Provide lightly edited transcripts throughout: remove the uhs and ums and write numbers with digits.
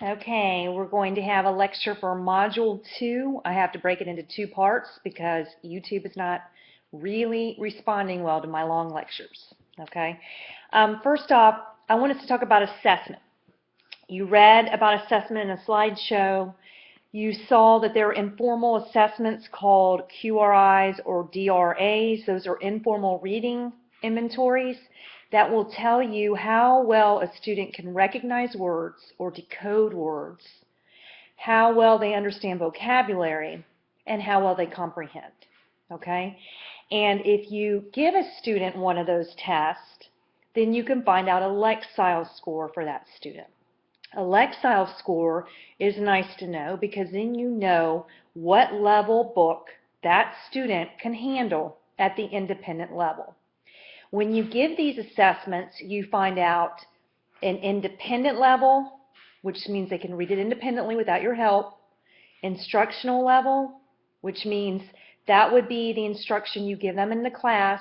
Okay, we're going to have a lecture for Module 2. I have to break it into two parts because YouTube is not really responding well to my long lectures. Okay, first off, I want us to talk about assessment. You read about assessment in a slideshow. You saw that there are informal assessments called QRIs or DRAs. Those are informal reading inventories that will tell you how well a student can recognize words or decode words, how well they understand vocabulary, and how well they comprehend. Okay? And if you give a student one of those tests, then you can find out a Lexile score for that student. A Lexile score is nice to know because then you know what level book that student can handle at the independent level. When you give these assessments, you find out an independent level, which means they can read it independently without your help, instructional level, which means that would be the instruction you give them in the class.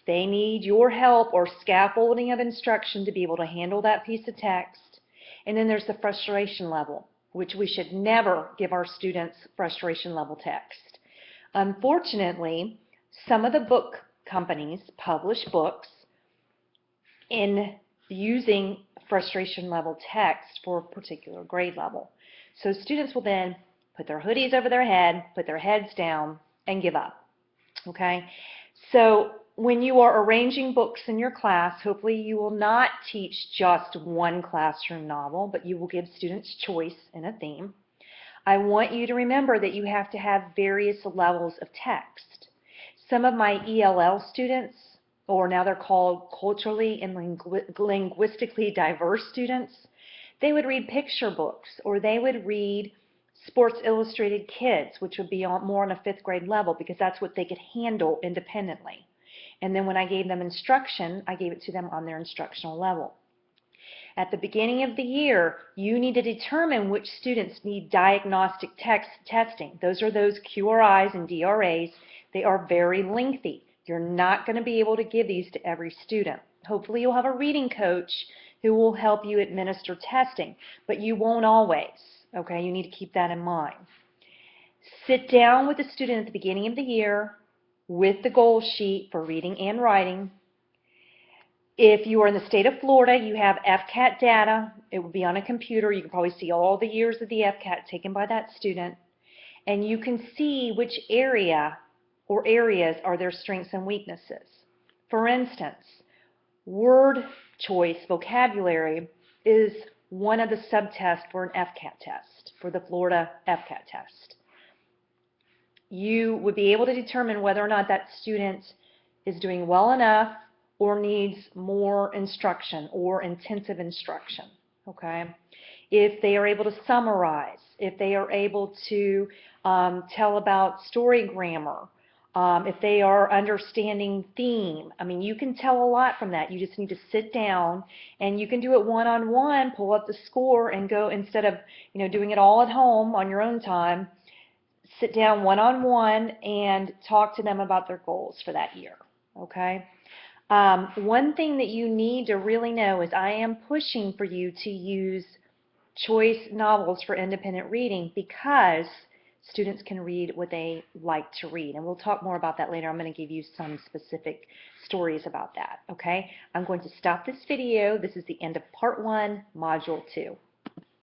They need your help or scaffolding of instruction to be able to handle that piece of text. And then there's the frustration level, which we should never give our students frustration level text. Unfortunately, some of the book companies publish books in using frustration level text for a particular grade level. So students will then put their hoodies over their head, put their heads down, and give up. Okay? So when you are arranging books in your class, hopefully you will not teach just one classroom novel, but you will give students choice in a theme. I want you to remember that you have to have various levels of text. Some of my ELL students, or now they're called culturally and linguistically diverse students, they would read picture books, or they would read Sports Illustrated Kids, which would be more on a 5th grade level because that's what they could handle independently. And then when I gave them instruction, I gave it to them on their instructional level. At the beginning of the year, you need to determine which students need diagnostic testing. Those are those QRIs and DRAs. They are very lengthy. You're not going to be able to give these to every student. Hopefully you'll have a reading coach who will help you administer testing, but you won't always. Okay, you need to keep that in mind. Sit down with the student at the beginning of the year with the goal sheet for reading and writing. If you are in the state of Florida, you have FCAT data. It will be on a computer. You can probably see all the years of the FCAT taken by that student. And you can see which area or areas are their strengths and weaknesses. For instance, word choice, vocabulary, is one of the subtests for an FCAT test, for the Florida FCAT test. You would be able to determine whether or not that student is doing well enough or needs more instruction or intensive instruction, okay? If they are able to summarize, if they are able to tell about story grammar, if they are understanding theme. I mean, you can tell a lot from that. You just need to sit down, and you can do it one-on-one, pull up the score, and go, instead of doing it all at home on your own time, sit down one-on-one and talk to them about their goals for that year, okay? One thing that you need to really know is I am pushing for you to use choice novels for independent reading because students can read what they like to read. And we'll talk more about that later. I'm going to give you some specific stories about that, okay? I'm going to stop this video. This is the end of Part 1, Module 2.